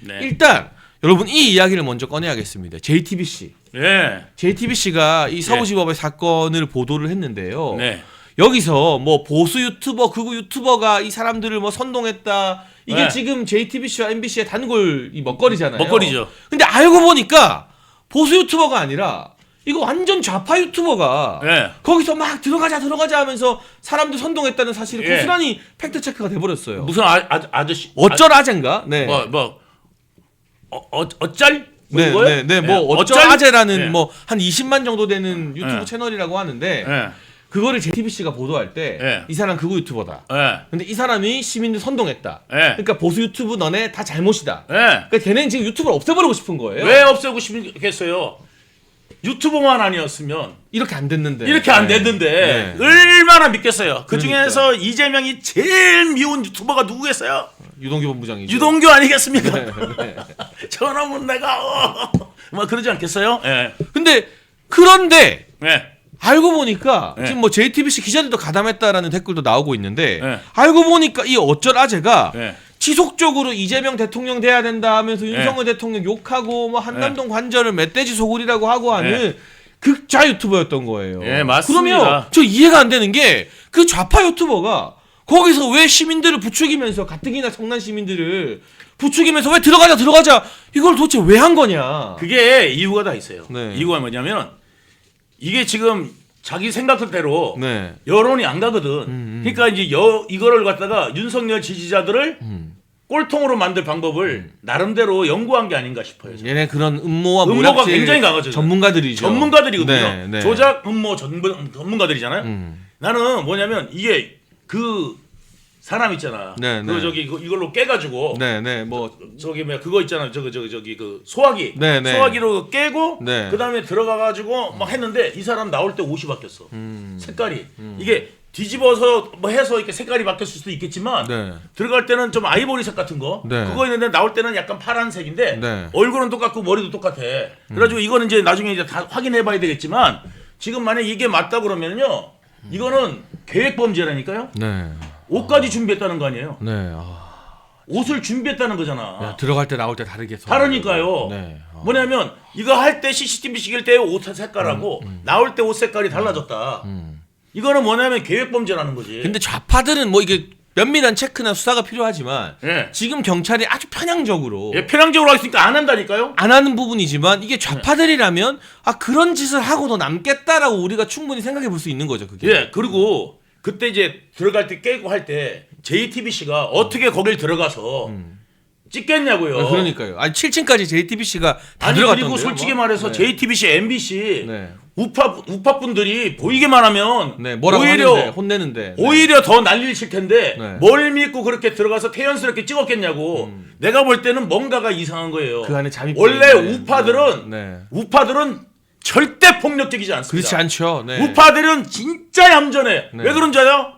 네. 일단 여러분 이 이야기를 먼저 꺼내야겠습니다. JTBC. 네. JTBC가 이 서부지법의 사건을 보도를 했는데요. 네. 여기서 뭐 보수 유튜버, 극우 유튜버가 이 사람들을 뭐 선동했다. 이게 네. 지금 JTBC와 MBC의 단골 이 먹거리잖아요. 먹거리죠. 근데 알고 보니까 보수 유튜버가 아니라 이거 완전 좌파 유튜버가 네. 거기서 막 들어가자 하면서 사람들 선동했다는 사실이 예. 고스란히 팩트 체크가 돼버렸어요. 무슨 아저씨 어쩔 아젠가? 네. 어쩔? 뭐 네, 이거요? 네, 뭐 어쩔 어쩔? 아재라는 네. 뭐 한 20만 정도 되는 유튜브 네. 채널이라고 하는데 네. 그거를 JTBC가 보도할 때 이 네. 사람 극우 유튜버다. 네. 근데 이 사람이 시민들 선동했다. 네. 그러니까 보수 유튜브 너네 다 잘못이다. 네. 그러니까 걔는 지금 유튜브를 없애버리고 싶은 거예요. 왜 없애고 싶겠어요? 유튜버만 아니었으면 이렇게 안 됐는데. 이렇게 안 네. 됐는데 네. 얼마나 믿겠어요? 그 그러니까. 중에서 이재명이 제일 미운 유튜버가 누구겠어요? 유동규 본부장이죠. 유동규 아니겠습니까? 네. 저놈은 내가 뭐 그러지 않겠어요? 예. 근데 그런데 네. 알고 보니까 네. 지금 뭐 JTBC 기자들도 가담했다라는 댓글도 나오고 있는데 네. 알고 보니까 이 어쩔 아재가 네. 지속적으로 이재명 대통령 돼야 된다 하면서 윤석열 대통령 욕하고 뭐 한남동 관절을 멧돼지 소굴이라고 하고 하는 극좌 유튜버였던 거예요. 예, 맞습니다. 그러면 저 이해가 안 되는 게 그 좌파 유튜버가 거기서 왜 시민들을 부추기면서 가뜩이나 성난 시민들을 부추기면서 왜 들어가자 이걸 도대체 왜 한 거냐? 그게 이유가 다 있어요. 네. 이유가 뭐냐면 이게 지금 자기 생각대로 네. 여론이 안 가거든. 그러니까 이제 이거를 갖다가 윤석열 지지자들을 꼴통으로 만들 방법을 나름대로 연구한 게 아닌가 싶어요. 저는. 얘네 그런 음모와 음모가 몰락질 굉장히 강하죠. 전문가들이죠. 전문가들이거든요. 네, 네. 조작 음모 전문가들이잖아요. 나는 뭐냐면 이게 그 사람 있잖아. 네, 그 네. 저기 이걸로 깨가지고 네네 뭐 저기 뭐야 그거 있잖아. 저기 그 소화기. 네, 네. 소화기로 깨고 네. 그다음에 들어가가지고 막 했는데 이 사람 나올 때 옷이 바뀌었어. 색깔이 이게 뒤집어서 뭐 해서 이렇게 색깔이 바뀌었을 수도 있겠지만 네. 들어갈 때는 좀 아이보리색 같은 거 네. 그거 있는데 나올 때는 약간 파란색인데 네. 얼굴은 똑같고 머리도 똑같아. 그래가지고 이거는 이제 나중에 이제 다 확인해봐야 되겠지만 지금 만약 이게 맞다 그러면요 이거는 계획 범죄라니까요. 네. 옷까지 준비했다는 거 아니에요. 네. 옷을 준비했다는 거잖아. 야, 들어갈 때 나올 때 다르게 서. 다르니까요. 네. 뭐냐면 이거 할 때 CCTV 찍을 때 옷 색깔하고 나올 때 옷 색깔이 달라졌다. 이거는 뭐냐면 계획 범죄라는 거지. 근데 좌파들은 뭐 이게 면밀한 체크나 수사가 필요하지만 예. 지금 경찰이 아주 편향적으로 예, 편향적으로 하니까 안 한다니까요. 안 하는 부분이지만 이게 좌파들이라면 아 그런 짓을 하고도 남겠다라고 우리가 충분히 생각해 볼 수 있는 거죠. 그게. 예, 그리고 그때 이제 들어갈 때 깨고 할 때 JTBC가 어떻게 거길 들어가서 찍겠냐고요. 그러니까요. 아니 7층까지 JTBC가 다 아니 들어갔던데요. 그리고 솔직히 뭐? 말해서 네. JTBC, MBC 네. 우파 분들이 보이기만 하면 네, 뭐라고 오히려 하는데, 혼내는데. 네. 오히려 더 난리를 칠 텐데 네. 뭘 믿고 그렇게 들어가서 태연스럽게 찍었겠냐고. 내가 볼 때는 뭔가가 이상한 거예요. 그 안에 잠입 원래 있는데. 우파들은 네. 우파들은 절대 폭력적이지 않습니다. 그렇지 않죠. 네. 우파들은 진짜 얌전해. 네. 왜 그런지 알아요?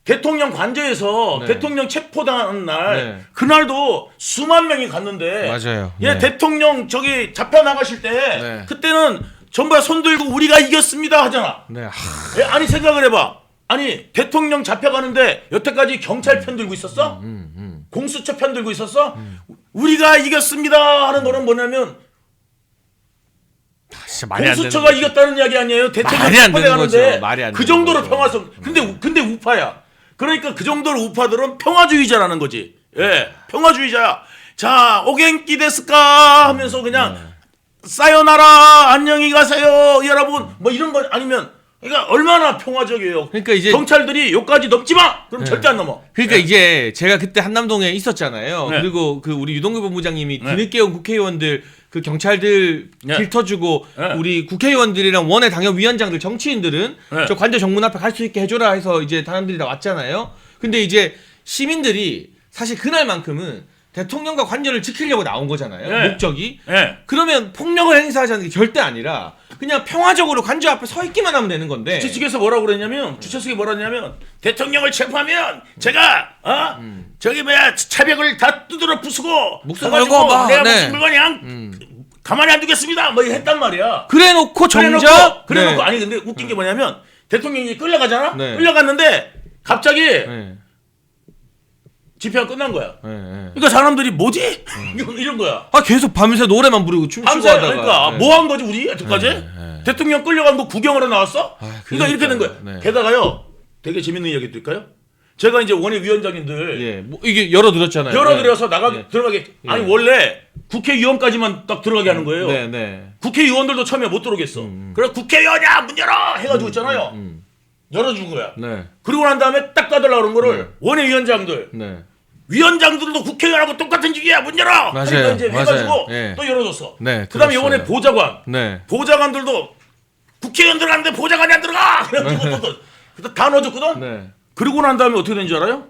대통령 관저에서 네. 대통령 체포당하는 날 네. 그날도 수만 명이 갔는데 맞아요. 예, 네. 대통령 저기 잡혀 나가실 때 네. 그때는 전부 다 손 들고 우리가 이겼습니다 하잖아. 네. 예, 아니 생각을 해봐. 아니 대통령 잡혀가는데 여태까지 경찰 편 들고 있었어? 공수처 편 들고 있었어? 우리가 이겼습니다 하는 거는 뭐냐면 진짜 말이 안 되는 공수처가 거죠. 이겼다는 이야기 아니에요? 대통령 말이 안 되는 체포돼가는데 거죠. 말이 안 그 되는 정도로 거죠. 평화성. 근데 우파야. 그러니까 그 정도로 우파들은 평화주의자라는 거지. 예, 평화주의자야. 자, 오겐키 데스까 하면서 그냥 사요나라 안녕히 가세요 여러분 뭐 이런 거 아니면 그러니까 얼마나 평화적이에요. 그러니까 이제 경찰들이 여기까지 넘지 마. 그럼 절대 안 넘어. 그러니까 이제 제가 그때 한남동에 있었잖아요. 네. 그리고 그 우리 유동규 본부장님이 네. 뒤늦게 온 국회의원들 그 경찰들 네. 길 터주고 네. 우리 국회의원들이랑 원외 당협위원장들 정치인들은 네. 저 관저 정문 앞에 갈 수 있게 해줘라 해서 이제 사람들이 다 왔잖아요. 근데 이제 시민들이 사실 그날만큼은 대통령과 관저를 지키려고 나온 거잖아요. 네. 목적이. 예. 그러면 폭력을 행사하자는 게 절대 아니라 그냥 평화적으로 관저 앞에 서 있기만 하면 되는 건데. 주최 측에서 뭐라고 그랬냐면 주최 측이 뭐라 했냐면 대통령을 체포하면 제가 저기 뭐야 차벽을 다 두드려 부수고 목숨 가가지고 걸고 막, 내가 네. 무슨 물건이야 가만히 안 두겠습니다 뭐 했단 말이야. 그래놓고 정작 그래놓고 네. 아니 근데 웃긴 게 뭐냐면 대통령이 끌려가잖아. 네. 끌려갔는데 갑자기 네. 집회가 끝난 거야. 네, 네. 그러니까 사람들이 뭐지? 이런 거야. 아 계속 밤새 노래만 부르고 춤추고 밤새 하다가. 그러니까 네. 뭐 한 거지 우리 여태까지? 네. 대통령 끌려간 거 구경하러 나왔어? 아, 그러니까 이렇게 된 거야. 네. 게다가요, 되게 재밌는 이야기 드릴까요? 제가 이제 원외위원장님들 예, 뭐 이게 열어드렸잖아요. 열어드려서 네. 들어가게. 예. 아니 원래 국회의원까지만 딱 들어가게 하는 거예요. 네, 네. 국회의원들도 처음에 못 들어오겠어. 그래 국회의원이야 문 열어 해가지고 있잖아요. 열어준 거야. 네. 그리고 난 다음에 딱 따달라 그런 거를 원외위원장들 네. 위원장들도 국회의원하고 똑같은 직위야 문 열어. 맞아요. 그러니까 이제 맞아요. 해가지고 예. 또 열어줬어. 네, 그다음에 들었어요. 이번에 보좌관 네. 보좌관들도 국회의원 들어갔는데 보좌관이 안 들어가. 그래가지고 또 다 넣어줬거든. 네. 그리고 난 다음에 어떻게 된 줄 알아요?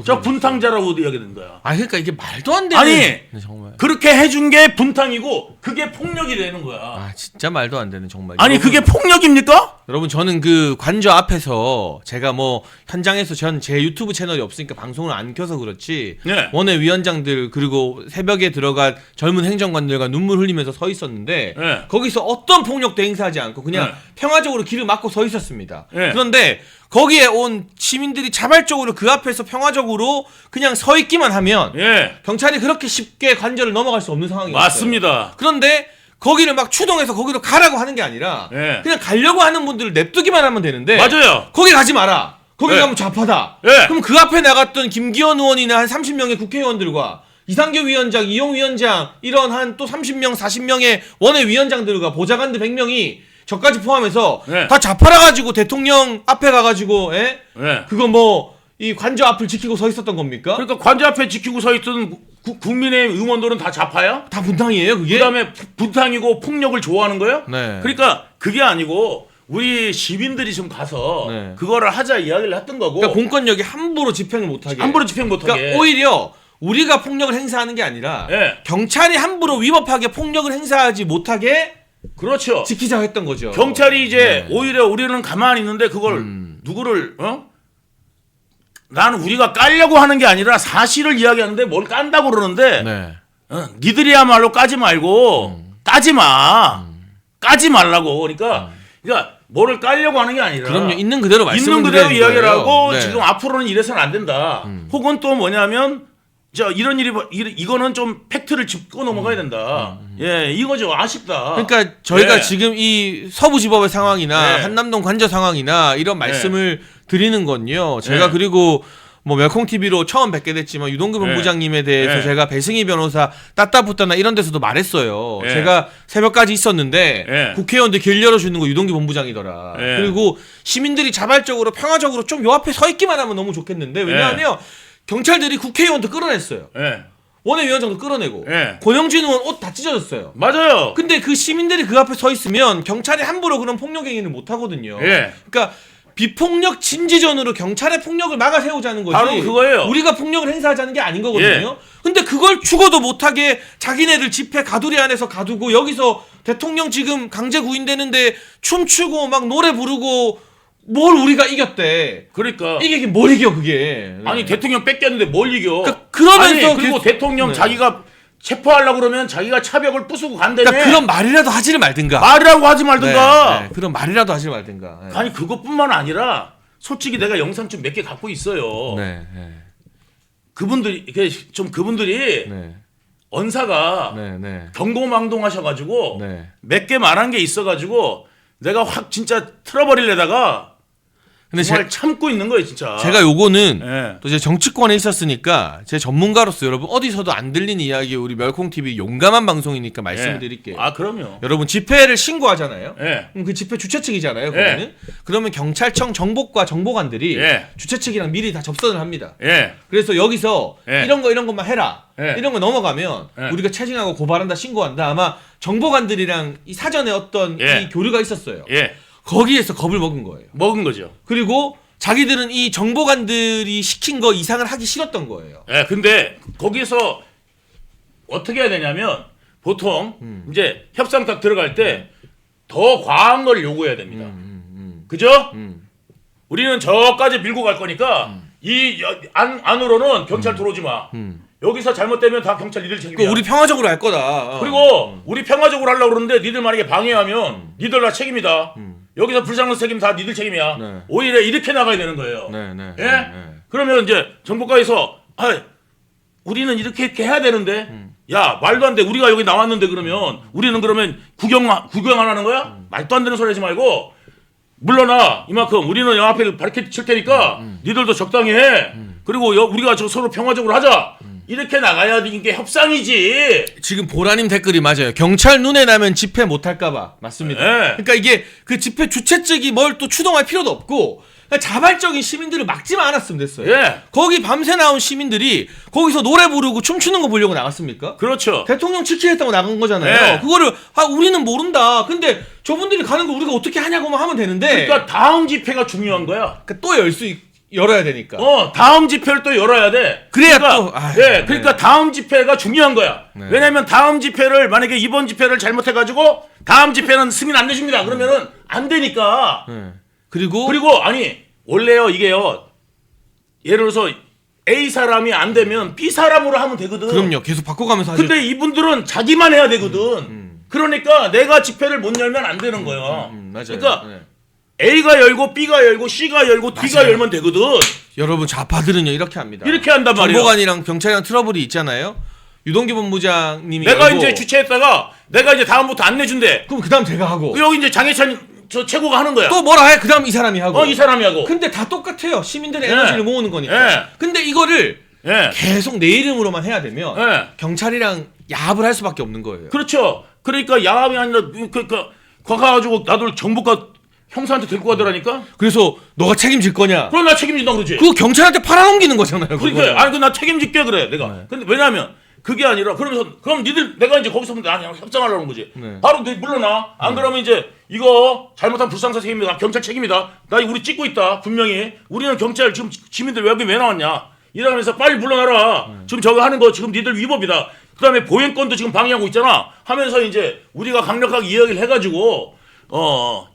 저 어떻게 분탕자라고 이야기된 거야. 아 그러니까 이게 말도 안 되는. 아니 네, 정말. 그렇게 해준 게 분탕이고 그게 폭력이 되는 거야. 아 진짜 말도 안 되는 정말. 아니 여러분, 그게 폭력입니까? 여러분 저는 그 관저 앞에서 제가 뭐 현장에서 전 제 유튜브 채널이 없으니까 방송을 안 켜서 그렇지. 네. 원외위원장들 그리고 새벽에 들어간 젊은 행정관들과 눈물 흘리면서 서 있었는데 네. 거기서 어떤 폭력도 행사하지 않고 그냥 네. 평화적으로 길을 막고 서 있었습니다. 네. 그런데 거기에 온 시민들이 자발적으로 그 앞에서 평화적으로 그냥 서 있기만 하면 예. 경찰이 그렇게 쉽게 관절을 넘어갈 수 없는 상황이었어요. 맞습니다. 그런데 거기를 막 추동해서 거기로 가라고 하는 게 아니라 예. 그냥 가려고 하는 분들을 냅두기만 하면 되는데 맞아요. 거기 가지 마라. 거기 예. 가면 좌파다. 예. 그럼 그 앞에 나갔던 김기현 의원이나 한 30명의 국회의원들과 이상교 위원장, 이용 위원장 이런 한 또 30명, 40명의 원외위원장들과 보좌관들 100명이 저까지 포함해서 예. 다 좌파라 가지고 대통령 앞에 가가지고 예? 예. 그거 뭐 이 관저 앞을 지키고 서 있었던 겁니까? 그러니까 관저 앞에 지키고 서 있던 국민의 의원들은 다 좌파야? 다 분탕이에요 그게? 그다음에 분탕이고 폭력을 좋아하는 거예요? 네. 그러니까 그게 아니고 우리 시민들이 좀 가서 네. 그거를 하자 이야기를 했던 거고 그러니까 공권력이 함부로 집행을 못하게. 함부로 집행 못하게. 그러니까 오히려 우리가 폭력을 행사하는 게 아니라 예. 경찰이 함부로 위법하게 폭력을 행사하지 못하게 그렇죠. 지키자고 했던 거죠. 경찰이 이제 네. 오히려 우리는 가만히 있는데 그걸 누구를 나는 우리가 까려고 하는 게 아니라 사실을 이야기하는데 뭘 깐다고 그러는데 네. 니들이야말로 까지 말고 까지 마. 까지 말라고. 그러니까 뭐를 까려고 하는 게 아니라 그럼요. 있는 그대로 말씀을 있는 그대로 드리는 이야기를 거예요. 하고 네. 지금 앞으로는 이래서는 안 된다. 혹은 또 뭐냐면 이런 일이 이거는 좀 팩트를 짚고 넘어가야 된다. 예, 이거죠. 아쉽다. 그러니까 저희가 예. 지금 이 서부지법의 상황이나 네. 한남동 관저 상황이나 이런 말씀을 드리는 건요. 제가 네. 그리고 뭐 멸콩 TV로 처음 뵙게 됐지만 유동규 본부장님에 대해서 네. 제가 배승희 변호사 따따붙다나 이런 데서도 말했어요. 네. 제가 새벽까지 있었는데 네. 국회의원들 길 열어주는 거 유동규 본부장이더라. 네. 그리고 시민들이 자발적으로 평화적으로 좀 요 앞에 서 있기만 하면 너무 좋겠는데 왜냐하면 경찰들이 국회의원도 끌어냈어요. 예. 원외위원장도 끌어내고 예. 권영진 의원 옷 다 찢어졌어요. 맞아요. 근데 그 시민들이 그 앞에 서 있으면 경찰이 함부로 그런 폭력 행위를 못 하거든요. 예. 그러니까 비폭력 진지전으로 경찰의 폭력을 막아 세우자는 거지. 바로 그거예요. 우리가 폭력을 행사하자는 게 아닌 거거든요. 예. 근데 그걸 죽어도 못하게 자기네들 집회 가두리 안에서 가두고 여기서 대통령 지금 강제 구인되는데 춤추고 막 노래 부르고 뭘 우리가 이겼대. 그러니까 이게 뭘 이겨 그게. 아니 대통령 뺏겼는데 뭘 이겨? 그러면서 아니, 그리고 대통령 네. 자기가 체포하려고 그러면 자기가 차벽을 부수고 간다며. 그러니까 그런 말이라도 하지를 말든가. 말이라고 하지 말든가. 네, 네. 그런 말이라도 하지 말든가. 네. 아니 그것뿐만 아니라 솔직히 내가 영상 좀 몇 개 갖고 있어요. 네, 네, 그분들이 이게 좀 그분들이 네, 언사가 네, 네, 경고망동하셔가지고 네. 몇 개 말한 게 있어가지고 내가 확 진짜 틀어버리려다가 근데 정말 참고 있는 거예요 진짜. 제가 요거는 예. 또 이제 정치권에 있었으니까 제 전문가로서 여러분 어디서도 안 들리는 이야기 우리 멸콩 TV 용감한 방송이니까 말씀을 드릴게요. 아 그럼요. 여러분 집회를 신고하잖아요. 예. 그럼 그 집회 주최 측이잖아요. 거기는. 그러면 경찰청 정보과 정보관들이 예. 주최 측이랑 미리 다 접선을 합니다. 예. 그래서 여기서 예. 이런 것만 해라. 예. 이런 거 넘어가면 예. 우리가 체증하고 고발한다 신고한다. 아마 정보관들이랑 이 사전에 어떤 예. 이 교류가 있었어요. 예. 거기에서 겁을 먹은 거예요. 먹은 거죠. 그리고 자기들은 이 정보관들이 시킨 거 이상을 하기 싫었던 거예요. 예. 근데 거기서 어떻게 해야 되냐면 보통 이제 협상 딱 들어갈 때 더 과한 걸 요구해야 됩니다. 그죠? 우리는 저까지 밀고 갈 거니까 이 안으로는 경찰 들어오지 마. 여기서 잘못되면 다 경찰 니들 책임이야. 그러니까 우리 평화적으로 할 거다. 그리고 우리 평화적으로 하려고 그러는데 니들 만약에 방해하면 니들 다 책임이다. 여기서 불상론 책임 다 니들 책임이야. 네. 오히려 이렇게 나가야 되는 거예요. 네, 네. 예? 네, 네. 그러면 이제 정보과에서 우리는 이렇게 해야 되는데 야 말도 안 돼. 우리가 여기 나왔는데 그러면 우리는 그러면 구경 안 하는 거야? 말도 안 되는 소리 하지 말고 물러나 이만큼 우리는 여 앞에 바리케이트 칠 테니까 니들도 적당히 해. 그리고 우리가 저 서로 평화적으로 하자. 이렇게 나가야 이게 협상이지. 지금 보라님 댓글이 맞아요. 경찰 눈에 나면 집회 못할까봐. 맞습니다. 네. 그러니까 이게 그 집회 주최 측이 뭘 또 추동할 필요도 없고 그냥 자발적인 시민들을 막지만 않았으면 됐어요. 예. 거기 밤새 나온 시민들이 거기서 노래 부르고 춤추는 거 보려고 나갔습니까? 그렇죠. 대통령 지키겠다고 나간 거잖아요. 네. 그거를 우리는 모른다. 근데 저분들이 가는 거 우리가 어떻게 하냐고만 하면 되는데. 그러니까 다음 집회가 중요한 거야. 그러니까 또 열어야 되니까. 다음 집회를 또 열어야 돼. 그래야 그러니까, 또. 그러니까 다음 집회가 중요한 거야. 네. 왜냐면 다음 집회를 만약에 이번 집회를 잘못해가지고 다음 집회는 승인 안 내줍니다. 그러면은 안 되니까. 네. 그리고 아니 원래요 이게요. 예를 들어서 A 사람이 안 되면 B 사람으로 하면 되거든. 그럼요. 계속 바꿔가면서 하죠. 근데 이분들은 자기만 해야 되거든. 그러니까 내가 집회를 못 열면 안 되는 거야. 맞아요. 그러니까 네. A가 열고 B가 열고 C가 열고 D가 맞아요. 열면 되거든. 여러분 좌파들은요 이렇게 합니다. 이렇게 한단 말이야. 정보관이랑 경찰이랑 트러블이 있잖아요. 유동규 본부장님이 내가 열고, 이제 주최했다가 내가 이제 다음부터 안 내준대. 그럼 그다음 제가 하고 여기 이제 장혜찬 저 최고가 하는 거야. 또 뭐라 해? 그다음 이 사람이 하고. 이 사람이 하고. 근데 다 똑같아요. 시민들의 예. 에너지를 모으는 거니까. 예. 근데 이거를 예. 계속 내 이름으로만 해야 되면 예. 경찰이랑 야합을 할 수밖에 없는 거예요. 그렇죠. 그러니까 야합이 아니라 그러니까 가가지고 나도 정보과 형사한테 데리고 가더라니까. 그래서 너가 책임질 거냐? 그럼 나 책임진다 그러지. 그거 경찰한테 팔아넘기는 거잖아요. 그러니까 그거는. 아니 나 책임질게 그래 내가. 근데 왜냐면 그게 아니라 그럼 니들 내가 이제 거기서 나 그냥 협상하려는 거지. 네. 바로 물러나. 안 그러면 이제 이거 잘못한 불상사 책임이다. 경찰 책임이다. 나 우리 찍고 있다. 분명히 우리는 경찰 지금 시민들 여기 왜 나왔냐? 이러면서 빨리 물러나라. 지금 저거 하는 거 지금 니들 위법이다. 그다음에 보행권도 지금 방해하고 있잖아. 하면서 이제 우리가 강력하게 이야기를 해가지고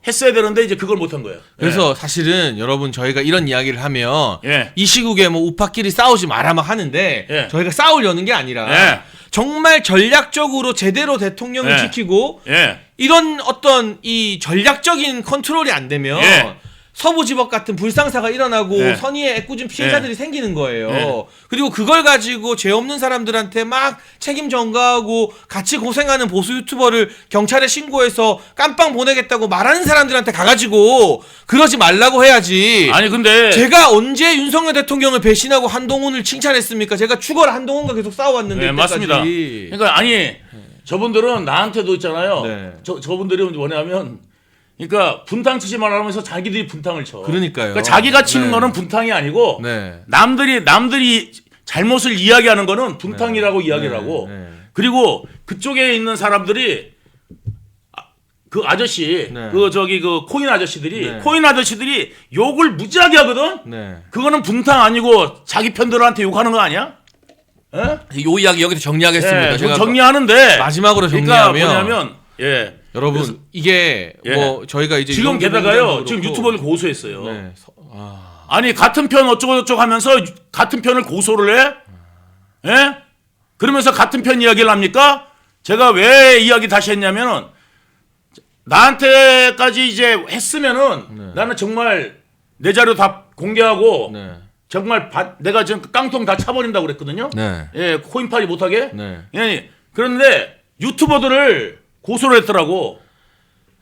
했어야 되는데 이제 그걸 못한 거예요. 그래서 사실은 여러분 저희가 이런 이야기를 하면 예. 이 시국에 뭐 우파끼리 싸우지 마라 막 하는데 예. 저희가 싸우려는 게 아니라 예. 정말 전략적으로 제대로 대통령을 예. 지키고 예. 이런 어떤 이 전략적인 컨트롤이 안 되면 예. 서부지법 같은 불상사가 일어나고 예. 선의의 애꿎은 피해자들이 생기는 거예요. 예. 그리고 그걸 가지고 죄 없는 사람들한테 막 책임 전가하고 같이 고생하는 보수 유튜버를 경찰에 신고해서 깜빵 보내겠다고 말하는 사람들한테 가가지고 그러지 말라고 해야지. 아니 근데 제가 언제 윤석열 대통령을 배신하고 한동훈을 칭찬했습니까? 제가 죽어라 한동훈과 계속 싸워왔는데. 네, 이때까지. 맞습니다. 그러니까 아니 저분들은 나한테도 있잖아요. 네. 저분들이 뭐냐면 그러니까 분탕 치지 말라면서 자기들이 분탕을 쳐. 그러니까요. 그러니까 자기가 치는 네. 거는 분탕이 아니고 네. 남들이 잘못을 이야기하는 거는 분탕이라고 이야기를 하고 네. 그리고 그쪽에 있는 사람들이 그 아저씨 네. 그 코인 아저씨들이 네. 코인 아저씨들이 욕을 무지하게 하거든. 네. 그거는 분탕 아니고 자기 편들한테 욕하는 거 아니야? 예? 요 이야기 여기서 정리하겠습니다. 예, 제가 정리하는데 마지막으로 그러니까 정리하면 뭐냐면 예 여러분 그래서- 이게 예. 뭐 저희가 이제 지금 유동규 게다가요 본부장도 지금 그렇고 유튜버를 고소했어요. 네. 아니 같은 편 어쩌고 저쩌고 하면서 같은 편을 고소를 해? 예? 그러면서 같은 편 이야기를 합니까? 제가 왜 이야기 다시 했냐면은 나한테까지 이제 했으면은 네. 나는 정말 내 자료 다 공개하고 네. 정말 내가 지금 깡통 다 차버린다고 그랬거든요. 네. 예, 코인팔이 못하게. 네. 예, 그런데 유튜버들을 고소를 했더라고.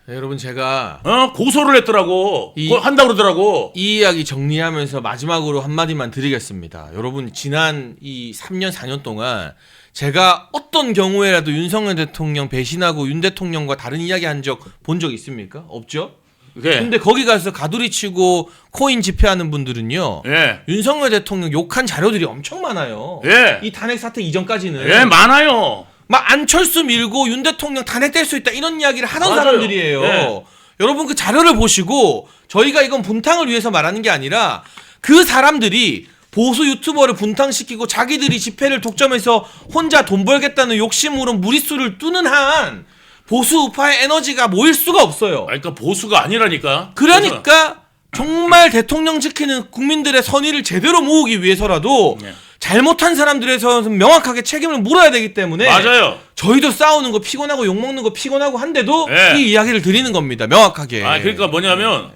네, 여러분 제가 고소를 했더라고. 그걸 한다고 그러더라고. 이 이야기 정리하면서 마지막으로 한마디만 드리겠습니다. 여러분 지난 이 3년 4년 동안 제가 어떤 경우에라도 윤석열 대통령 배신하고 윤 대통령과 다른 이야기 한 적 본 적 있습니까? 없죠? 예. 근데 거기 가서 가두리 치고 코인 집회하는 분들은요. 예. 윤석열 대통령 욕한 자료들이 엄청 많아요. 예. 이 탄핵 사태 이전까지는 예, 많아요. 막 안철수 밀고 윤 대통령 탄핵될 수 있다 이런 이야기를 하던 맞아요. 사람들이에요. 예. 여러분 그 자료를 보시고 저희가 이건 분탕을 위해서 말하는 게 아니라 그 사람들이 보수 유튜버를 분탕시키고 자기들이 집회를 독점해서 혼자 돈 벌겠다는 욕심으로 무리수를 뚜는 한 보수 우파의 에너지가 모일 수가 없어요. 그러니까 보수가 아니라니까. 그러니까 정말 대통령 지키는 국민들의 선의를 제대로 모으기 위해서라도 네. 잘못한 사람들에서 명확하게 책임을 물어야 되기 때문에 맞아요. 저희도 싸우는 거 피곤하고 욕먹는 거 피곤하고 한데도 네. 이 이야기를 드리는 겁니다. 명확하게. 그러니까 뭐냐면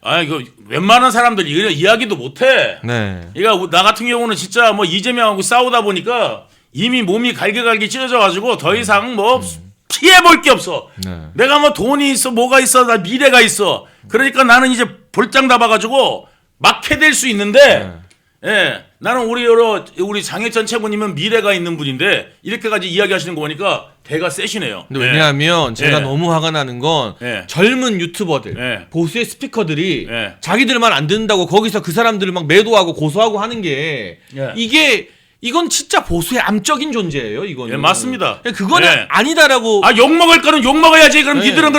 아이 그 웬만한 사람들 이거 이야기도 못해. 네. 그러니까 나 같은 경우는 진짜 뭐 이재명하고 싸우다 보니까 이미 몸이 갈기갈기 찢어져가지고 더 이상 뭐 피해 볼 게 없어. 네. 내가 뭐 돈이 있어 뭐가 있어 나 미래가 있어. 그러니까 나는 이제 볼장 잡아가지고 막해될 수 있는데. 예, 나는 우리 장혜찬 최고님은 미래가 있는 분인데 이렇게까지 이야기하시는 거 보니까 대가 세시네요. 근데 왜냐하면 제가 예. 너무 화가 나는 건 예. 젊은 유튜버들, 예. 보수의 스피커들이 예. 자기들 말 안 듣는다고 거기서 그 사람들을 막 매도하고 고소하고 하는 게 예. 이건 진짜 보수의 암적인 존재예요. 이거는. 예, 맞습니다. 그거는 예. 아니다라고. 아, 욕 먹을 거는 욕 먹어야지. 그럼 네. 니들은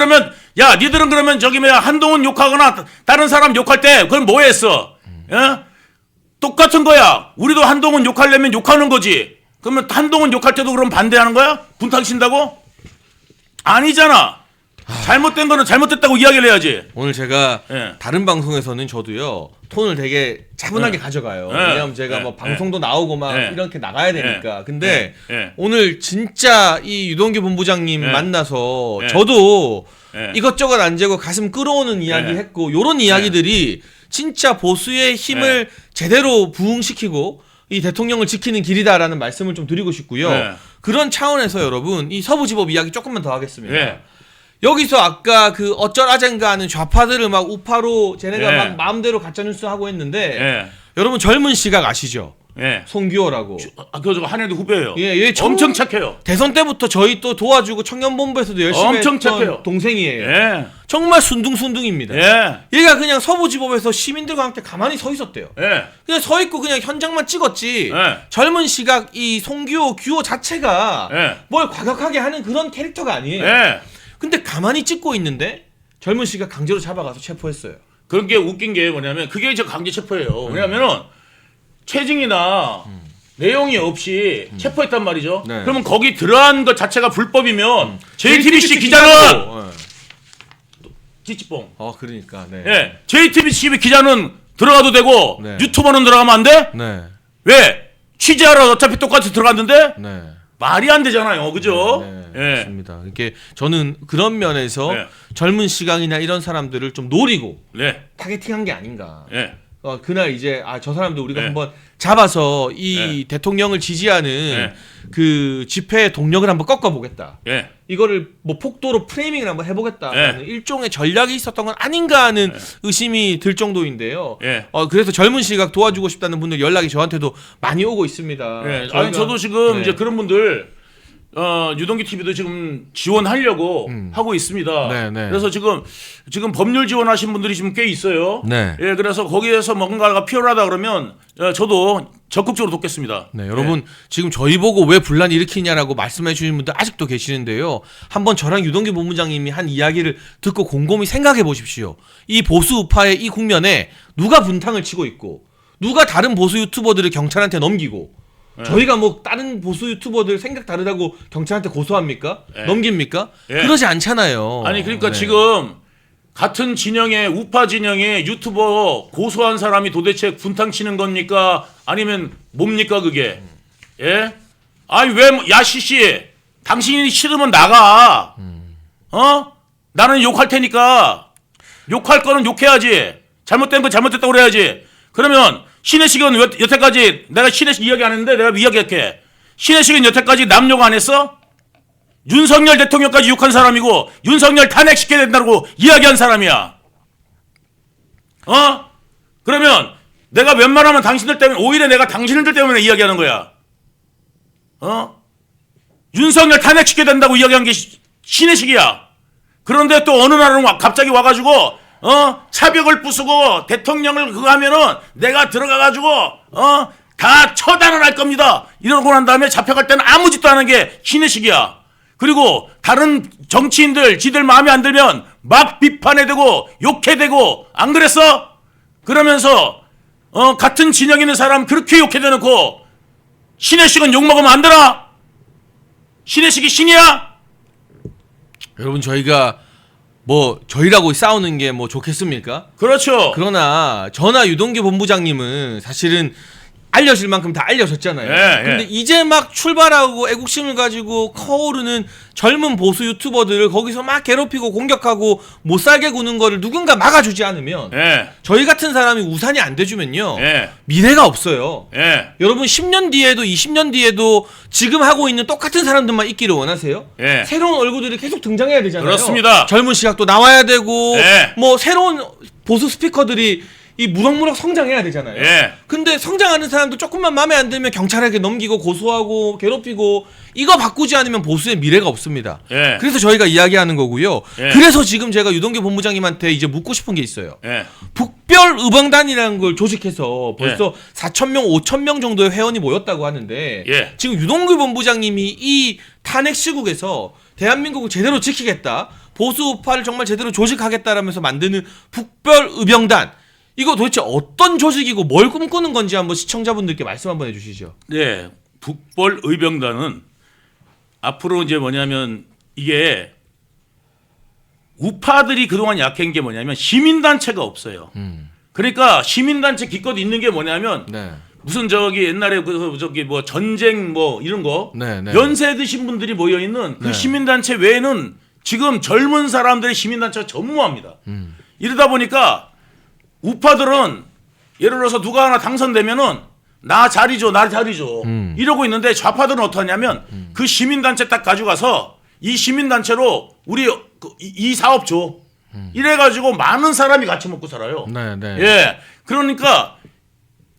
그러면 저기 뭐야 한동훈 욕하거나 다른 사람 욕할 때 그건 뭐 했어? 예? 똑같은 거야. 우리도 한동훈 욕하려면 욕하는 거지. 그러면 한동훈 욕할 때도 그럼 반대하는 거야? 분탕 친다고? 아니잖아. 잘못된 거는 잘못됐다고 이야기를 해야지. 오늘 제가 예. 다른 방송에서는 저도요 톤을 되게 차분하게 예. 가져가요. 예. 왜냐하면 제가 예. 뭐 방송도 나오고 막 예. 이렇게 나가야 되니까. 근데 예. 오늘 진짜 이 유동규 본부장님 예. 만나서 예. 저도 예. 이것저것 안 재고 가슴 끌어오는 이야기 예. 했고 요런 이야기들이 진짜 보수의 힘을 제대로 부흥시키고 이 대통령을 지키는 길이다라는 말씀을 좀 드리고 싶고요. 예. 그런 차원에서 여러분 이 서부지법 이야기 조금만 더 하겠습니다. 예. 여기서 아까 그 어쩔아젠가 하는 좌파들을 막 우파로 쟤네가 예. 막 마음대로 가짜뉴스 하고 했는데 예. 여러분 젊은 시각 아시죠? 예. 송규호라고. 그거 한해도 후배예요. 예, 엄청 착해요. 대선 때부터 저희 또 도와주고 청년본부에서도 열심히 엄청 했던 착해요. 동생이에요. 예. 정말 순둥순둥입니다. 예. 얘가 그냥 서부지법에서 시민들과 함께 가만히 서 있었대요. 예. 그냥 서 있고 그냥 현장만 찍었지. 예. 젊은 시각 이 송규호 규호 자체가 예. 뭘 과격하게 하는 그런 캐릭터가 아니에요. 예. 근데 가만히 찍고 있는데 젊은 시각 강제로 잡아가서 체포했어요. 그런 게 웃긴 게 뭐냐면 그게 이제 강제 체포예요. 왜냐면은 체증이나 내용이 없이 체포했단 말이죠. 네. 그러면 거기 들어간 것 자체가 불법이면 JTBC 기자도, 기자는 찌찌뽕. 그러니까 네. 예, JTBC 기자는 들어가도 되고 네. 유튜버는 들어가면 안 돼? 네. 왜? 취재하러 어차피 똑같이 들어갔는데 네. 말이 안 되잖아요, 그죠? 네, 예, 맞습니다. 이게 저는 그런 면에서 네. 젊은 시각이나 이런 사람들을 좀 노리고 네, 타겟팅한 게 아닌가. 예, 그날 이제 저 사람들 우리가 네. 한번 잡아서 이 네. 대통령을 지지하는 네. 그 집회의 동력을 한번 꺾어보겠다. 예, 이거를 뭐 폭도로 프레이밍을 한번 해보겠다라는 일종의 전략이 있었던 건 아닌가 하는 의심이 들 정도인데요. 예. 그래서 젊은 시각 도와주고 싶다는 분들 연락이 저한테도 많이 오고 있습니다. 예. 저희가- 아니 저도 지금 네. 이제 그런 분들 유동기 TV도 지금 지원하려고 하고 있습니다. 네, 네. 그래서 지금 법률 지원하신 분들이 지금 꽤 있어요. 네. 예, 그래서 거기에서 뭔가가 필요하다 그러면 저도 적극적으로 돕겠습니다. 네, 여러분 지금 저희 보고 왜 분란 일으키냐라고 말씀해 주시는 분들 아직도 계시는데요. 한번 저랑 유동규 본부장님이 한 이야기를 듣고 곰곰이 생각해 보십시오. 이 보수 우파의 이 국면에 누가 분탕을 치고 있고 누가 다른 보수 유튜버들을 경찰한테 넘기고 저희가 뭐 다른 보수 유튜버들 생각 다르다고 경찰한테 고소합니까? 예. 넘깁니까? 예. 그러지 않잖아요. 아니 그러니까 네. 지금 같은 진영의 우파 진영의 유튜버 고소한 사람이 도대체 분탕 치는 겁니까? 아니면 뭡니까 그게? 예? 아니 왜 야시씨 당신이 싫으면 나가. 나는 욕할 테니까 욕할 거는 욕해야지. 잘못된 건 잘못됐다고 그래야지. 그러면 신혜식은 여태까지 내가 신혜식 이야기 안 했는데 내가 이야기할게. 신혜식은 여태까지 남 욕 안 했어? 윤석열 대통령까지 욕한 사람이고 윤석열 탄핵시켜야 된다고 이야기한 사람이야. 그러면 내가 웬만하면 당신들 때문에 오히려 내가 당신들 때문에 이야기하는 거야. 윤석열 탄핵시켜야 된다고 이야기한 게 신혜식이야. 그런데 또 어느 날은 갑자기 와가지고 차벽을 부수고 대통령을 그거 하면은 내가 들어가가지고 다 처단을 할 겁니다. 이러고 난 다음에 잡혀갈 때는 아무 짓도 안 하는 게 신의식이야. 그리고 다른 정치인들 지들 마음에 안 들면 막 비판해대고 욕해대고 안 그랬어? 그러면서 같은 진영 있는 사람 그렇게 욕해대놓고 신의식은 욕먹으면 안 되나? 신의식이 신이야? 여러분 저희가 뭐 저희라고 싸우는 게 뭐 좋겠습니까? 그렇죠. 그러나 저나 유동규 본부장님은 사실은 알려질 만큼 다 알려졌잖아요. 예, 근데 예. 이제 막 출발하고 애국심을 가지고 커오르는 젊은 보수 유튜버들을 거기서 막 괴롭히고 공격하고 못 살게 구는 거를 누군가 막아주지 않으면 예. 저희 같은 사람이 우산이 안 돼주면요 예. 미래가 없어요. 예. 여러분 10년 뒤에도 20년 뒤에도 지금 하고 있는 똑같은 사람들만 있기를 원하세요? 예. 새로운 얼굴들이 계속 등장해야 되잖아요. 그렇습니다. 젊은 시각도 나와야 되고 예. 뭐 새로운 보수 스피커들이 이 무럭무럭 성장해야 되잖아요. 예. 근데 성장하는 사람도 조금만 마음에 안 들면 경찰에게 넘기고 고소하고 괴롭히고 이거 바꾸지 않으면 보수의 미래가 없습니다. 예. 그래서 저희가 이야기하는 거고요. 예. 그래서 지금 제가 유동규 본부장님한테 이제 묻고 싶은 게 있어요. 예. 북별 의병단이라는 걸 조직해서 벌써 예. 4,000명, 5,000명 정도의 회원이 모였다고 하는데 예. 지금 유동규 본부장님이 이 탄핵 시국에서 대한민국을 제대로 지키겠다, 보수 우파를 정말 제대로 조직하겠다라면서 만드는 북별 의병단, 이거 도대체 어떤 조직이고 뭘 꿈꾸는 건지 한번 시청자분들께 말씀 한번 해주시죠. 네. 북벌 의병단은 앞으로 이제 뭐냐면 이게 우파들이 그동안 약한 게 뭐냐면 시민단체가 없어요. 그러니까 시민단체 기껏 있는 게 뭐냐면 네. 무슨 저기 옛날에 그 저기 뭐 전쟁 뭐 이런 거 네, 네. 연세 드신 분들이 모여 있는 그 네. 시민단체 외에는 지금 젊은 사람들의 시민단체가 전무합니다. 이러다 보니까 우파들은 예를 들어서 누가 하나 당선되면은 나 자리 줘, 나 자리 줘 이러고 있는데 좌파들은 어떠냐면 그 시민단체 딱 가져가서 이 시민단체로 우리 이 사업 줘 이래가지고 많은 사람이 같이 먹고 살아요. 네, 네. 예, 그러니까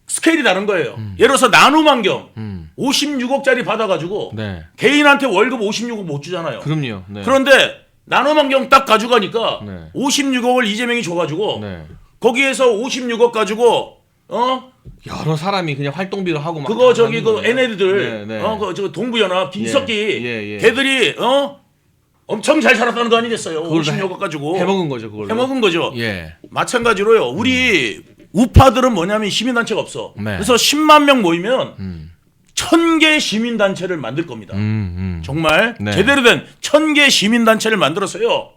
스케일이 다른 거예요. 예를 들어서 나눔환경 56억짜리 받아가지고 네. 개인한테 월급 56억 못 주잖아요. 그럼요. 네. 그런데 나눔환경 딱 가져가니까 네. 56억을 이재명이 줘가지고 네. 거기에서 56억 가지고 여러 사람이 그냥 활동비로 하고 막 그거 다 저기 하는 그 거네요. 얘네들 네, 네. 그 동부연합 빈석기 예, 예. 걔들이 엄청 잘 살았다는 거 아니겠어요? 그걸 56억 가지고 해먹은 거죠, 그걸로. 해먹은 거죠. 예. 마찬가지로요. 우리 우파들은 뭐냐면 시민단체가 없어. 네. 그래서 10만 명 모이면 1,000개 시민단체를 만들 겁니다. 정말 네. 제대로 된 1,000개 시민단체를 만들었어요.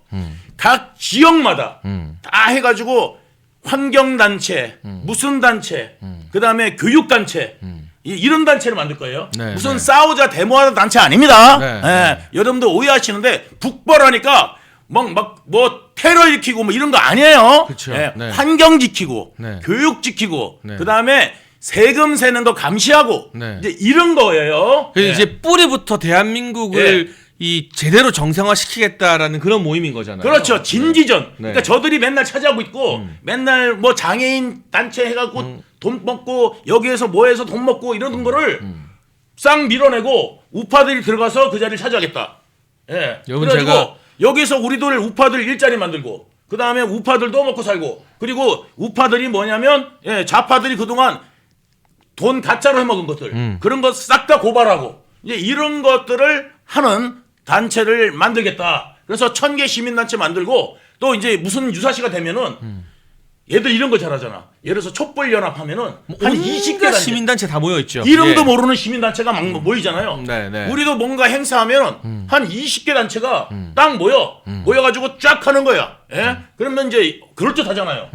각 지역마다 다 해가지고 환경단체, 무슨 단체, 그 다음에 교육단체, 이런 단체를 만들 거예요. 네, 무슨 네. 싸우자 데모하는 단체 아닙니다. 네, 예, 네. 여러분들 오해하시는데 북벌하니까 막 뭐 테러 일으키고 뭐 이런 거 아니에요. 그쵸. 예, 네. 환경 지키고, 네. 교육 지키고, 네. 그 다음에 세금 세는 거 감시하고, 네. 이제 이런 거예요. 그래서 예. 이제 뿌리부터 대한민국을 이 제대로 정상화 시키겠다라는 그런 모임인 거잖아요. 그렇죠. 진기전. 네. 그러니까 저들이 맨날 차지하고 있고 맨날 뭐 장애인 단체 해갖고 돈 먹고 여기에서 뭐해서 돈 먹고 이러는 거를 싹 밀어내고 우파들이 들어가서 그 자리를 차지하겠다. 예. 여러분, 그래가지고 제가- 여기서 우리들 우파들 일자리 만들고 그 다음에 우파들도 먹고 살고 그리고 우파들이 뭐냐면 좌파들이 그동안 돈 가짜로 해먹은 것들 그런 거 싹 다 고발하고 이제 이런 것들을 하는 단체를 만들겠다. 그래서 1,000개 시민단체 만들고 또 이제 무슨 유사시가 되면은 얘들 이런 거 잘하잖아. 예를 들어서 촛불연합 하면은 한 20개 온갖 단체 시민단체 다 모여 있죠. 이름도 예. 모르는 시민단체가 막 모이잖아요. 네, 네. 우리도 뭔가 행사하면 한 20개 단체가 딱 모여가지고 쫙 하는 거야. 예? 그러면 이제 그럴듯하잖아요.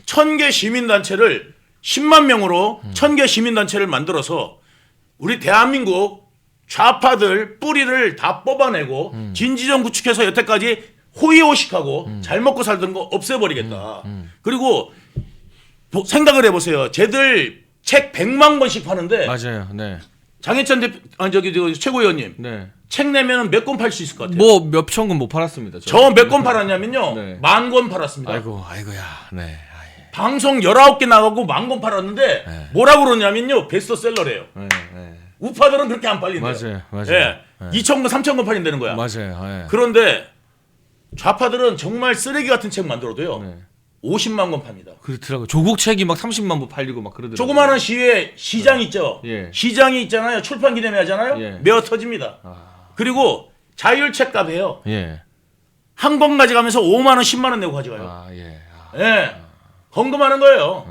1,000개 시민단체를 10만 명으로 1,000개 시민단체를 만들어서 우리 대한민국 좌파들 뿌리를 다 뽑아내고 진지정 구축해서 여태까지 호의호식하고 잘 먹고 살던 거 없애버리겠다. 그리고 생각을 해보세요. 쟤들 책 100만 권씩 파는데 맞아요. 네. 장해찬 대표, 저기 최고위원님 네. 책 내면 몇 권 팔 수 있을 것 같아요? 뭐 몇 천 권 못 팔았습니다. 저 몇 권 팔았냐면요. 네. 10,000권 팔았습니다. 아이고야. 네. 방송 19개 나가고 10,000권 팔았는데 뭐라고 그러냐면요. 베스트셀러래요. 네. 네. 우파들은 그렇게 안 팔린대요. 맞아요. 예. 2,000권, 3,000권 팔린다는 거야. 맞아요. 네. 그런데 좌파들은 정말 쓰레기 같은 책 만들어도요. 네. 50만 권 팝니다. 그렇더라고요. 조국 책이 막 30만 부 팔리고 막 그러더라고요. 조그마한 시에 시장 있죠. 예. 시장이 있잖아요. 출판 기념회 하잖아요. 예. 메어 터집니다. 그리고 자율책 값이에요. 예. 한 권 가져가면서 5만 원, 10만 원 내고 가져가요. 예. 예. 헌금하는 거예요.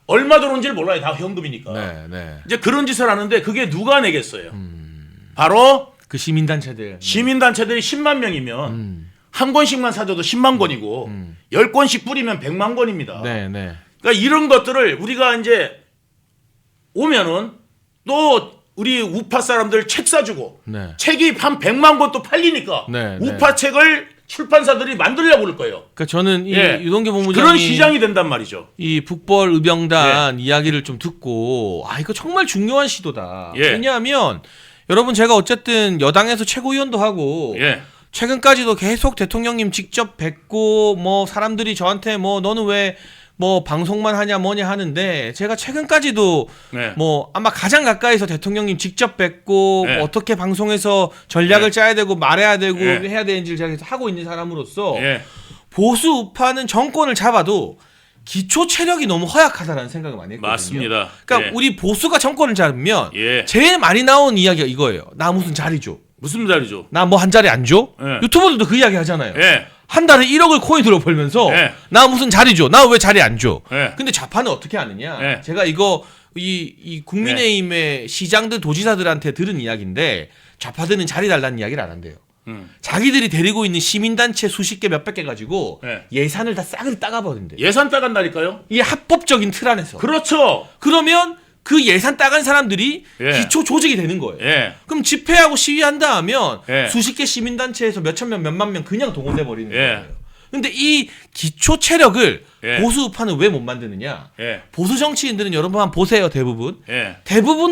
얼마 들어온지를 몰라요. 다 현금이니까. 네. 이제 그런 짓을 하는데 그게 누가 내겠어요? 바로 그 시민단체들. 시민단체들이 10만 명이면 한 권씩만 사줘도 10만 권이고 10권씩 뿌리면 100만 권입니다. 네. 그러니까 이런 것들을 우리가 이제 오면은 또 우리 우파 사람들 책 사주고 네. 책이 한 100만 권 또 팔리니까 네, 우파 책을 출판사들이 만들려고 그럴 거예요. 그러니까 저는 이 예. 유동규 본부장이 그런 시장이 된단 말이죠. 이 북벌 의병단 이야기를 좀 듣고 이거 정말 중요한 시도다. 예. 왜냐하면 여러분 제가 어쨌든 여당에서 최고위원도 하고 예. 최근까지도 계속 대통령님 직접 뵙고 뭐 사람들이 저한테 뭐 너는 왜 뭐 방송만 하냐 뭐냐 하는데 제가 최근까지도 네. 뭐 아마 가장 가까이서 대통령님 직접 뵙고 네. 뭐 어떻게 방송에서 전략을 네. 짜야 되고 말해야 되고 네. 해야 되는지를 제가 계속 하고 있는 사람으로서 예. 보수 우파는 정권을 잡아도 기초 체력이 너무 허약하다라는 생각을 많이 했거든요. 맞습니다. 그러니까 예. 우리 보수가 정권을 잡으면 예. 제일 많이 나온 이야기가 이거예요. 나 무슨 자리 줘. 무슨 자리죠? 나 뭐 한 자리 안 줘? 예. 유튜버들도 그 이야기 하잖아요. 예. 한 달에 1억을 코인으로 벌면서 예. 나 무슨 자리 줘? 나 왜 자리 안 줘? 예. 근데 좌파는 어떻게 하느냐? 예. 제가 이거 이 국민의힘의 시장들 도지사들한테 들은 이야기인데 좌파들은 자리 달라는 이야기를 안 한대요. 자기들이 데리고 있는 시민단체 수십 개 몇백 개 가지고 예. 예산을 다 싸그리 따가버린대. 예산 따간다니까요? 이게 합법적인 틀 안에서. 그렇죠. 그러면 그 예산 따간 사람들이 예. 기초 조직이 되는 거예요. 예. 그럼 집회하고 시위한다 하면 예. 수십 개 시민단체에서 몇천 명, 몇만 명 그냥 동원돼 버리는 예. 거예요. 근데 이 기초 체력을 예. 보수 우파는 왜 못 만드느냐? 예. 보수 정치인들은 여러분 한번 보세요. 대부분 예.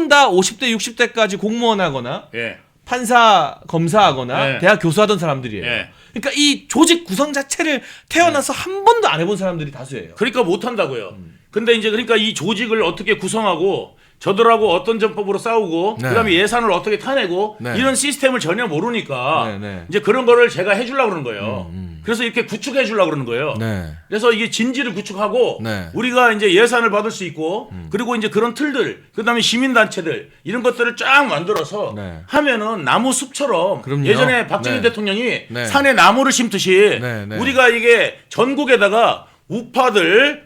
다 50대, 60대까지 공무원 하거나 예. 판사, 검사하거나 예. 대학 교수하던 사람들이에요. 예. 그러니까 이 조직 구성 자체를 태어나서 한 번도 안 해본 사람들이 다수예요. 그러니까 못 한다고요. 근데 이제 그러니까 이 조직을 어떻게 구성하고 저들하고 어떤 전법으로 싸우고 네. 그다음에 예산을 어떻게 타내고 네. 이런 시스템을 전혀 모르니까 네, 네. 이제 그런 거를 제가 해주려고 그러는 거예요. 그래서 이렇게 구축해 주려고 그러는 거예요. 네. 그래서 이게 진지를 구축하고 네. 우리가 이제 예산을 받을 수 있고 그리고 이제 그런 틀들 그다음에 시민단체들 이런 것들을 쫙 만들어서 네. 하면은 나무 숲처럼 그럼요. 예전에 박정희 네. 대통령이 네. 산에 나무를 심듯이 네, 네. 우리가 이게 전국에다가 우파들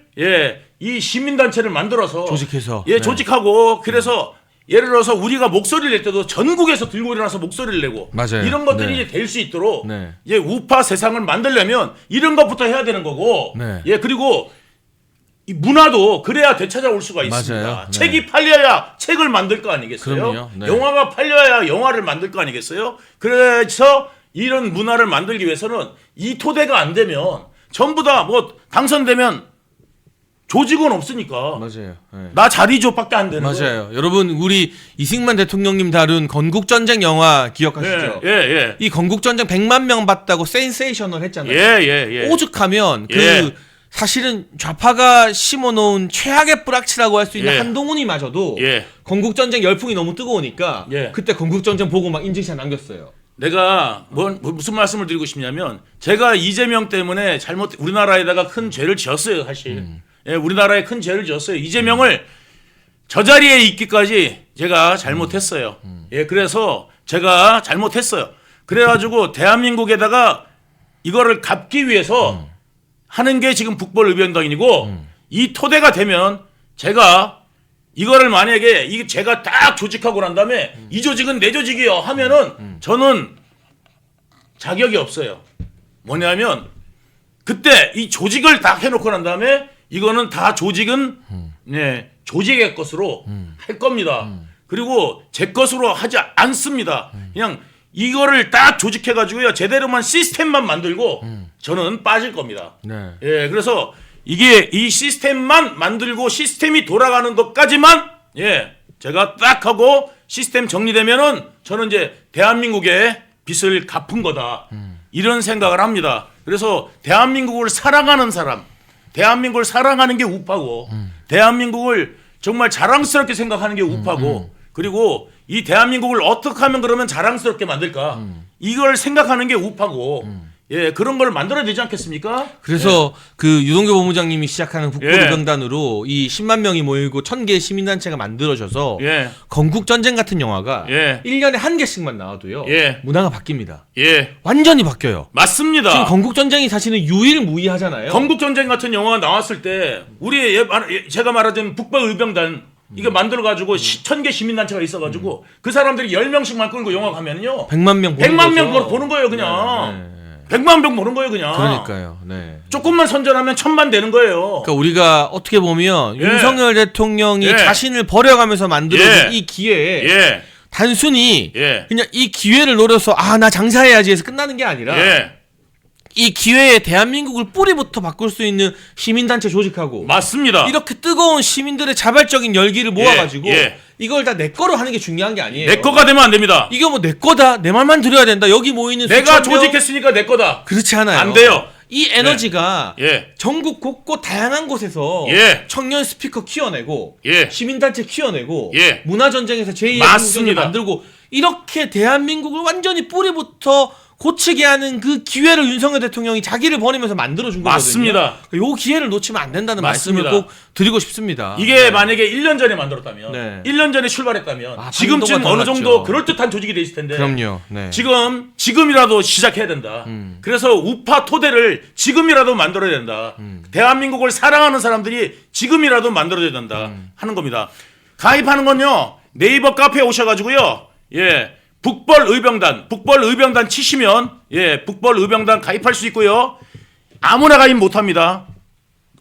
이 시민단체를 만들어서 조직해서. 예 네. 조직하고 그래서 예를 들어서 우리가 목소리를 낼 때도 전국에서 들고 일어나서 목소리를 내고 맞아요. 이런 것들이 네. 이제 될 수 있도록 네. 예 우파 세상을 만들려면 이런 것부터 해야 되는 거고 네. 예 그리고 이 문화도 그래야 되찾아올 수가 있습니다. 맞아요. 네. 책이 팔려야 책을 만들 거 아니겠어요? 그럼요. 네. 영화가 팔려야 영화를 만들 거 아니겠어요? 그래서 이런 문화를 만들기 위해서는 이 토대가 안 되면 전부 다 뭐 당선되면 조직은 없으니까 맞아요. 네. 나 자리 줘밖에 안 되는 거예요. 맞아요. 여러분 우리 이승만 대통령님 다룬 건국전쟁 영화 기억하시죠? 예. 이 건국전쟁 100만 명 봤다고 센세이셔널 했잖아요. 예. 오죽하면 그 예. 사실은 좌파가 심어놓은 최악의 뿌락치라고 할 수 있는 예. 한동훈이마저도 예. 건국전쟁 열풍이 너무 뜨거우니까 예. 그때 건국전쟁 보고 막 인증샷 남겼어요. 내가 무슨 말씀을 드리고 싶냐면 제가 이재명 때문에 우리나라에다가 큰 죄를 지었어요, 사실. 예, 우리나라에 큰 죄를 지었어요. 이재명을 저 자리에 있기까지 제가 잘못했어요. 예, 그래서 제가 잘못했어요. 그래가지고 대한민국에다가 이거를 갚기 위해서 하는 게 지금 북벌의병단이고 이 토대가 되면 제가 이거를 만약에 이게 제가 딱 조직하고 난 다음에 이 조직은 내 조직이요 하면은 저는 자격이 없어요. 뭐냐면 그때 이 조직을 딱 해놓고 난 다음에 이거는 다 조직은 조직의 것으로 할 겁니다. 그리고 제 것으로 하지 않습니다. 그냥 이거를 딱 조직해가지고요 제대로만 시스템만 만들고 저는 빠질 겁니다. 네. 예, 그래서 이게 이 시스템만 만들고 시스템이 돌아가는 것까지만 제가 딱 하고 시스템 정리되면은 저는 이제 대한민국의 빚을 갚은 거다. 이런 생각을 합니다. 그래서 대한민국을 사랑하는 사람, 대한민국을 사랑하는 게 우파고 대한민국을 정말 자랑스럽게 생각하는 게 우파고 그리고 이 대한민국을 어떻게 하면 그러면 자랑스럽게 만들까 이걸 생각하는 게 우파고 예, 그런 걸 만들어야 되지 않겠습니까? 그래서 그 유동규 본부장님이 시작하는 예. 북부의병단으로 이 10만 명이 모이고 1000개의 시민단체가 만들어져서 예. 건국전쟁 같은 영화가 예. 1년에 한 개씩만 나와도요. 예. 문화가 바뀝니다. 예, 완전히 바뀌어요. 맞습니다. 지금 건국전쟁이 사실은 유일무이하잖아요. 건국전쟁 같은 영화가 나왔을 때 우리 제가 말하자면 북벌의병단 이거 만들어가지고 1000개 시민단체가 있어가지고 그 사람들이 10명씩만 끌고 영화 가면요 100만 명 보는 100만 명 거죠. 보는 거예요 그냥. 100만 병 모는 거예요 그냥. 그러니까요. 네. 조금만 선전하면 1000만 되는 거예요. 그러니까 우리가 어떻게 보면 예. 윤석열 대통령이 예. 자신을 버려가면서 만들어진 예. 이 기회에 예. 단순히 예. 그냥 이 기회를 노려서 나 장사해야지 해서 끝나는 게 아니라 예. 이 기회에 대한민국을 뿌리부터 바꿀 수 있는 시민단체 조직하고 맞습니다. 이렇게 뜨거운 시민들의 자발적인 열기를 모아가지고 예. 이걸 다 내 거로 하는 게 중요한 게 아니에요. 내 거가 되면 안 됩니다. 이게 뭐 내 거다, 내 말만 들어야 된다. 여기 모이는 내가 수천 명, 조직했으니까 내 거다. 그렇지 않아요. 안 돼요. 이 에너지가 예. 전국 곳곳 다양한 곳에서 예. 청년 스피커 키워내고 예. 시민단체 키워내고 예. 문화전쟁에서 제2의 맞습니다. 민족을 만들고 이렇게 대한민국을 완전히 뿌리부터 고치게 하는 그 기회를 윤석열 대통령이 자기를 버리면서 만들어준 거거든요. 맞습니다. 이 기회를 놓치면 안 된다는 맞습니다. 말씀을 꼭 드리고 싶습니다. 이게 만약에 1년 전에 만들었다면 네. 1년 전에 출발했다면 아, 지금쯤 판도가 어느 더 정도 났죠. 그럴듯한 조직이 돼 있을 텐데 그럼요. 네. 지금이라도 시작해야 된다. 그래서 우파 토대를 지금이라도 만들어야 된다. 대한민국을 사랑하는 사람들이 지금이라도 만들어야 된다 하는 겁니다. 가입하는 건요. 네이버 카페에 오셔가지고요. 예. 북벌의병단 치시면 예, 북벌의병단 가입할 수 있고요. 아무나 가입 못합니다.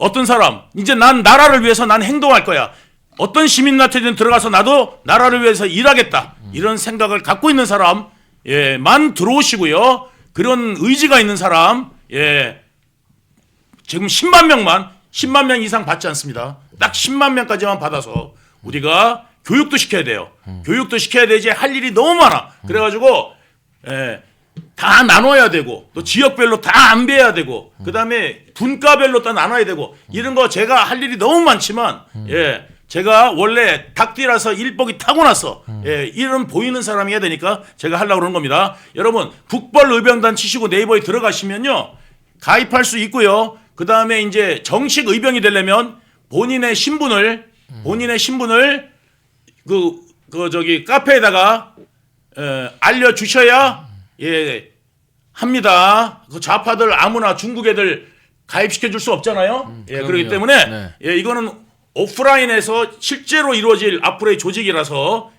어떤 사람 이제 난 나라를 위해서 난 행동할 거야. 어떤 시민단체든 들어가서 나도 나라를 위해서 일하겠다. 이런 생각을 갖고 있는 사람 만 들어오시고요. 그런 의지가 있는 사람 지금 10만 명 이상 받지 않습니다. 딱 10만 명까지만 받아서 우리가 교육도 시켜야 돼요. 교육도 시켜야 되지 할 일이 너무 많아. 그래가지고 다 나눠야 되고 또 지역별로 다 안배해야 되고 그다음에 분과별로 다 나눠야 되고 이런 거 제가 할 일이 너무 많지만 제가 원래 닭띠라서 일복이 타고나서 이런 보이는 사람이 해야 되니까 제가 하려고 그러는 겁니다. 여러분 북벌의병단 치시고 네이버에 들어가시면요 가입할 수 있고요. 그다음에 이제 정식 의병이 되려면 본인의 신분을 저기 카페에다가 알려주셔야 합니다. 그 좌파들 아무나 중국 애들 가입시켜 줄 수 없잖아요. 그렇기 때문에 이거는 오프라인에서 실제로 이루어질 앞으로의 조직이라서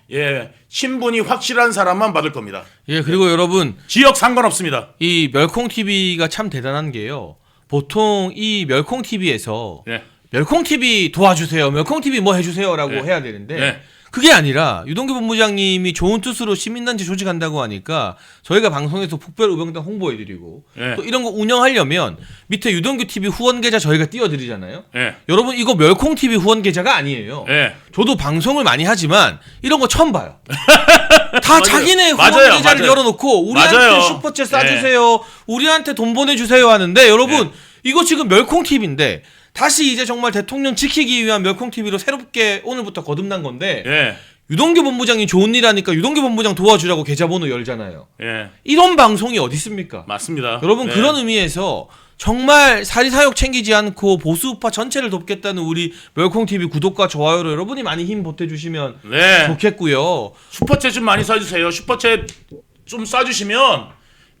신분이 확실한 사람만 받을 겁니다. 그리고 여러분 지역 상관없습니다. 이 멸콩 TV가 참 대단한 게요. 보통 이 멸콩 TV에서 멸콩 TV 도와주세요, 멸콩 TV 뭐 해주세요라고 해야 되는데 그게 아니라 유동규 본부장님이 좋은 뜻으로 시민단체 조직한다고 하니까 저희가 방송에서 북별의병단 홍보해드리고 또 이런 거 운영하려면 밑에 유동규 TV 후원 계좌 저희가 띄워드리잖아요. 여러분 이거 멸콩 TV 후원 계좌가 아니에요. 저도 방송을 많이 하지만 이런 거 처음 봐요. 다 자기네 후원 계좌를 열어놓고 우리한테 슈퍼챗 쏴주세요, 우리한테 돈 보내주세요 하는데 여러분 이거 지금 멸콩 TV인데 다시 이제 정말 대통령 지키기 위한 멸콩 TV로 새롭게 오늘부터 거듭난 건데 유동규 본부장이 좋은 일 하니까 유동규 본부장 도와주라고 계좌번호 열잖아요. 이런 방송이 어디 있습니까? 맞습니다. 여러분 그런 의미에서 정말 사리사욕 챙기지 않고 보수우파 전체를 돕겠다는 우리 멸콩 TV 구독과 좋아요로 여러분이 많이 힘 보태주시면 좋겠고요. 슈퍼챗 좀 많이 쏴주세요. 슈퍼챗 좀 쏴주시면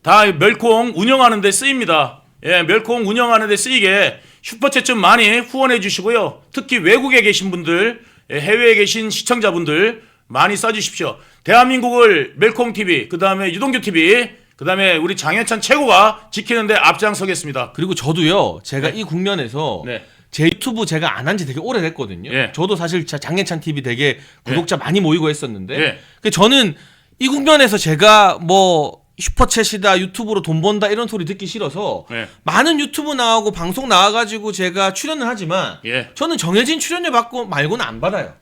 다 멸콩 운영하는 데 쓰입니다. 멸콩 운영하는 데 쓰이게 슈퍼챗 좀 많이 후원해 주시고요. 특히 외국에 계신 분들, 해외에 계신 시청자분들 많이 쏴주십시오. 대한민국을 멸콩TV, 그 다음에 유동규TV, 그 다음에 우리 장현찬 최고가 지키는데 앞장서겠습니다. 그리고 저도요, 제가 이 국면에서 제 유튜브 제가 안 한 지 되게 오래됐거든요. 저도 사실 장현찬 TV 되게 구독자 많이 모이고 했었는데 저는 이 국면에서 제가 뭐 슈퍼챗이다, 유튜브로 돈 번다 이런 소리 듣기 싫어서 많은 유튜브 나오고 방송 나와가지고 제가 출연을 하지만 저는 정해진 출연료 받고 말고는 안 받아요.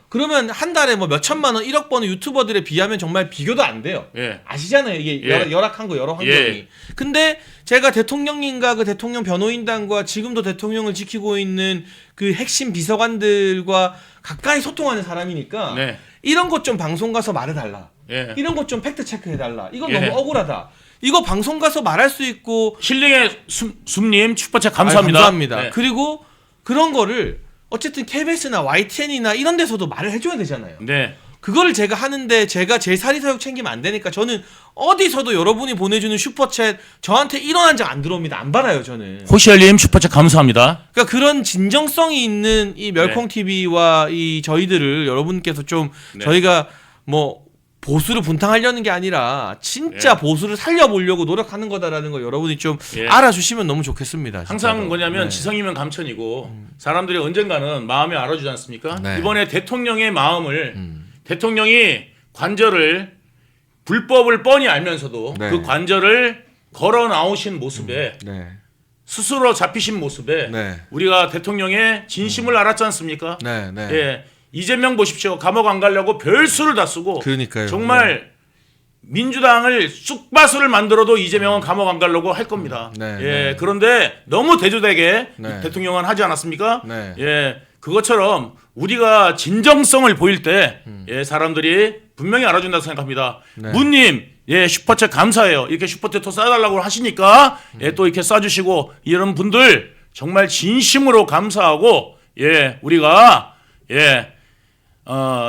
그러면 한 달에 뭐 몇 천만 원, 1억 버는 유튜버들에 비하면 정말 비교도 안 돼요. 아시잖아요. 이게 열악한 거 여러 환경이. 근데 제가 대통령님과 그 대통령 변호인단과 지금도 대통령을 지키고 있는 그 핵심 비서관들과 가까이 소통하는 사람이니까 이런 것 좀 방송 가서 말해달라. 이런 것 좀 팩트 체크해달라. 이건 너무 억울하다. 이거 방송 가서 말할 수 있고. 힐링의 숨님 슈퍼챗 감사합니다. 감사합니다. 그리고 그런 거를 어쨌든 KBS나 YTN이나 이런 데서도 말을 해줘야 되잖아요. 그거를 제가 하는데 제가 제 사리사욕 챙기면 안 되니까 저는 어디서도 여러분이 보내주는 슈퍼챗 저한테 1원 한 장 안 들어옵니다. 안 받아요 저는. 호시알님 슈퍼챗 감사합니다. 그러니까 그런 진정성이 있는 이 멸콩 TV와 이 저희들을 여러분께서 좀 저희가 뭐 보수를 분탕하려는 게 아니라 진짜 예. 보수를 살려보려고 노력하는 거다라는 거 여러분이 좀 예. 알아주시면 너무 좋겠습니다. 항상 진짜로. 뭐냐면 네. 지성이면 감천이고 사람들이 언젠가는 마음에 알아주지 않습니까? 네. 이번에 대통령의 마음을 대통령이 관절을 불법을 뻔히 알면서도 네. 그 관절을 걸어 나오신 모습에 네. 스스로 잡히신 모습에 네. 우리가 대통령의 진심을 알았지 않습니까? 네. 네. 예, 이재명 보십시오. 감옥 안 가려고 별수를 다 쓰고 그러니까요. 정말 민주당을 쑥바수를 만들어도 이재명은 감옥 안 가려고 할 겁니다. 네, 예, 네. 그런데 너무 대조되게 네. 대통령은 하지 않았습니까? 네. 예, 그것처럼 우리가 진정성을 보일 때 예, 사람들이 분명히 알아준다고 생각합니다. 네. 문님, 예, 슈퍼챗 감사해요. 이렇게 슈퍼챗 또 쏴달라고 하시니까 예, 또 이렇게 쏴주시고 이런 분들 정말 진심으로 감사하고 예, 우리가 예,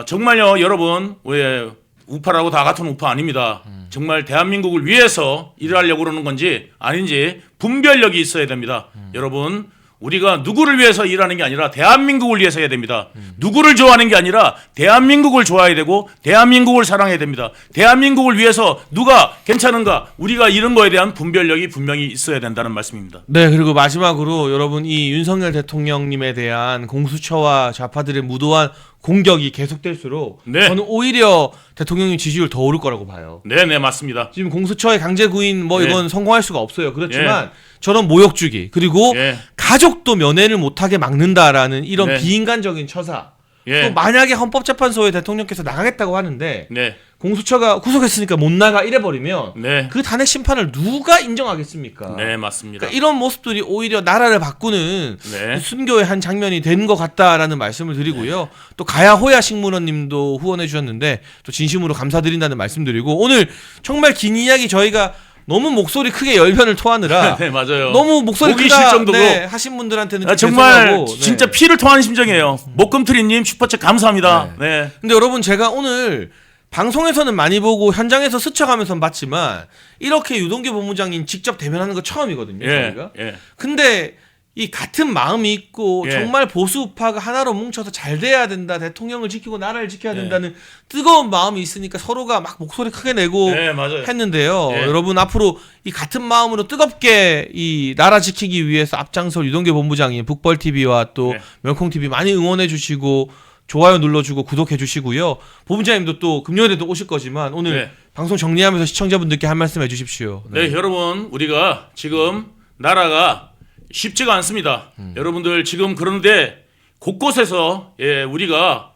정말요, 여러분, 왜 우파라고 다 같은 우파 아닙니다. 정말 대한민국을 위해서 일하려고 그러는 건지 아닌지 분별력이 있어야 됩니다. 여러분, 우리가 누구를 위해서 일하는 게 아니라 대한민국을 위해서 해야 됩니다. 누구를 좋아하는 게 아니라 대한민국을 좋아해야 되고 대한민국을 사랑해야 됩니다. 대한민국을 위해서 누가 괜찮은가, 우리가 이런 거에 대한 분별력이 분명히 있어야 된다는 말씀입니다. 네, 그리고 마지막으로 여러분 이 윤석열 대통령님에 대한 공수처와 좌파들의 무도한 공격이 계속될수록 네. 저는 오히려 대통령님 지지율 더 오를 거라고 봐요. 네, 네, 맞습니다. 지금 공수처의 강제 구인 뭐 네. 이건 성공할 수가 없어요. 그렇지만 저런 모욕 주기 그리고 예. 가족도 면회를 못하게 막는다라는 이런 네. 비인간적인 처사. 예. 또 만약에 헌법재판소에 대통령께서 나가겠다고 하는데 네, 공수처가 구속했으니까 못 나가 이래버리면 네, 그 탄핵 심판을 누가 인정하겠습니까? 네, 맞습니다. 그러니까 이런 모습들이 오히려 나라를 바꾸는 네. 순교의 한 장면이 된 것 같다라는 말씀을 드리고요. 또 가야호야 식물원님도 후원해 주셨는데 또 진심으로 감사드린다는 말씀드리고 오늘 정말 긴 이야기 저희가 너무 목소리 크게 열변을 토하느라 네, 맞아요. 너무 목소리 목이 크다 쉴 정도로. 네, 하신 분들한테는 좀 정말 죄송하고, 진짜 네. 피를 토하는 심정이에요. 목금트리님 슈퍼챗 감사합니다. 네. 근데 여러분 제가 오늘 방송에서는 많이 보고 현장에서 스쳐가면서 봤지만 이렇게 유동규 본부장님 직접 대면하는 거 처음이거든요. 예, 저희가. 예. 근데 이 같은 마음이 있고 예. 정말 보수우파가 하나로 뭉쳐서 잘 돼야 된다. 대통령을 지키고 나라를 지켜야 예. 된다는 뜨거운 마음이 있으니까 서로가 막 목소리 크게 내고 네, 맞아요. 했는데요. 예. 여러분 앞으로 이 같은 마음으로 뜨겁게 이 나라 지키기 위해서 앞장설 유동규 본부장님 북벌TV와 또 네. 멸콩TV 많이 응원해 주시고 좋아요 눌러주고 구독해 주시고요. 본부장님도 또 금요일에도 오실 거지만 오늘 네. 방송 정리하면서 시청자분들께 한 말씀 해주십시오. 네, 여러분, 우리가 지금 나라가 쉽지가 않습니다. 여러분들 지금 그런데 곳곳에서 예, 우리가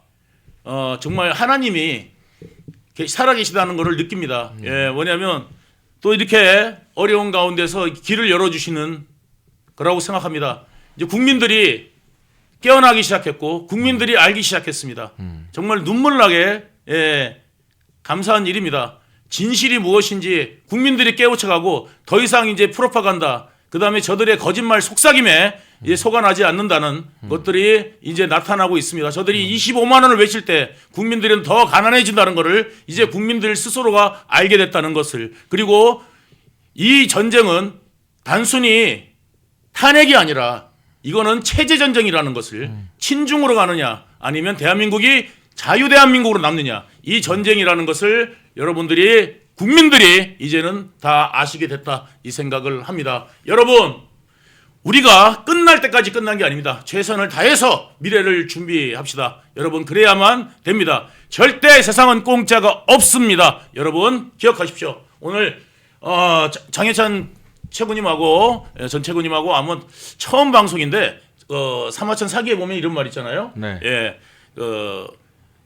정말 하나님이 살아계시다는 것을 느낍니다. 예, 뭐냐면 또 이렇게 어려운 가운데서 길을 열어주시는 거라고 생각합니다. 이제 국민들이 깨어나기 시작했고 국민들이 알기 시작했습니다. 정말 눈물 나게 예, 감사한 일입니다. 진실이 무엇인지 국민들이 깨우쳐가고 더 이상 이제 프로파간다, 그 다음에 저들의 거짓말 속삭임에 이제 속아나지 않는다는 것들이 이제 나타나고 있습니다. 저들이 25만 원을 외칠 때 국민들은 더 가난해진다는 것을 이제 국민들 스스로가 알게 됐다는 것을, 그리고 이 전쟁은 단순히 탄핵이 아니라 이거는 체제 전쟁이라는 것을 친중으로 가느냐 아니면 대한민국이 자유대한민국으로 남느냐, 이 전쟁이라는 것을 여러분들이 국민들이 이제는 다 아시게 됐다, 이 생각을 합니다. 여러분, 우리가 끝날 때까지 끝난 게 아닙니다. 최선을 다해서 미래를 준비합시다. 여러분, 그래야만 됩니다. 절대 세상은 공짜가 없습니다. 여러분 기억하십시오. 오늘 장혜찬 최군님하고 전 최군님하고 아마 처음 방송인데 사마천 사기에 보면 이런 말 있잖아요. 네. 예,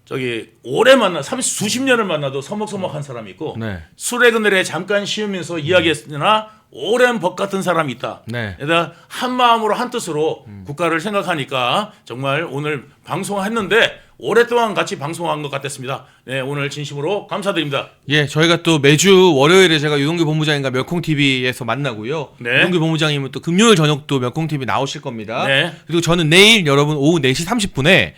저기 오래 만나 수십 년을 만나도 서먹서먹한 사람이 있고 네. 술에 그늘에 잠깐 쉬우면서 이야기했으나 오랜 벗 같은 사람이 있다. 네. 그러니까 한 마음으로 한 뜻으로 국가를 생각하니까 정말 오늘 방송했는데 오랫동안 같이 방송한 것 같았습니다. 네, 오늘 진심으로 감사드립니다. 예, 저희가 또 매주 월요일에 제가 유동규 본부장님과 멸콩TV에서 만나고요. 네. 유동규 본부장님은 또 금요일 저녁도 멸콩TV 나오실 겁니다. 네. 그리고 저는 내일 여러분 오후 4시 30분에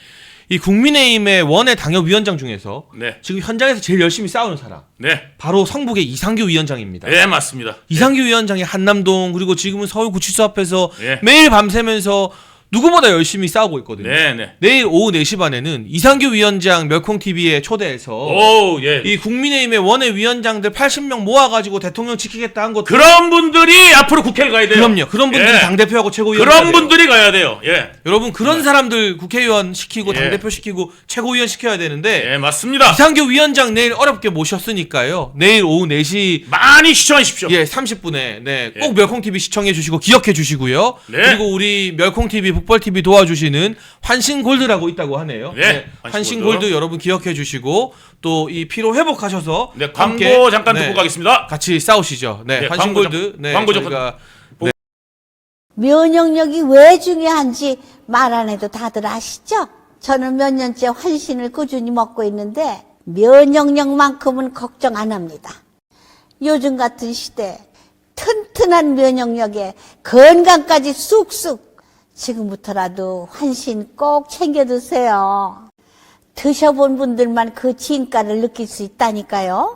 이 국민의힘의 원외 당협위원장 중에서 네, 지금 현장에서 제일 열심히 싸우는 사람 네, 바로 성북의 이상규 위원장입니다. 네, 맞습니다. 이상규 위원장이 한남동 그리고 지금은 서울구치소 앞에서 네. 매일 밤새면서 누구보다 열심히 싸우고 있거든요. 네네. 내일 오후 4시 반에는 이상규 위원장 멸콩TV에 초대해서 오, 예. 이 국민의힘의 원외위원장들 80명 모아가지고 대통령 지키겠다 한 것. 그런 분들이 앞으로 국회를 가야 돼요. 그럼요. 그런 분들이 예. 당대표하고 최고위원. 그런 분들이 가야 돼요. 예. 여러분 그런 사람들 국회의원 시키고 예. 당대표 시키고 최고위원 시켜야 되는데 예, 맞습니다. 이상규 위원장 내일 어렵게 모셨으니까요. 내일 오후 4시 많이 시청하십시오. 예, 30분에 네, 꼭 예. 멸콩TV 시청해 주시고 기억해 주시고요. 네. 그리고 우리 멸콩TV 북벌TV 도와주시는 환신골드라고 있다고 하네요. 네, 환신골드 여러분 기억해 주시고 또 이 피로 회복하셔서 네, 광고 함께, 잠깐 네, 듣고 가겠습니다. 같이 싸우시죠. 네, 네, 환신골드. 네, 광고 잠깐 저희가 면역력이 왜 중요한지 말 안 해도 다들 아시죠? 저는 몇 년째 환신을 꾸준히 먹고 있는데 면역력만큼은 걱정 안 합니다. 요즘 같은 시대 튼튼한 면역력에 건강까지 쑥쑥 지금부터라도 환신 꼭 챙겨 드세요. 드셔본 분들만 그 진가를 느낄 수 있다니까요.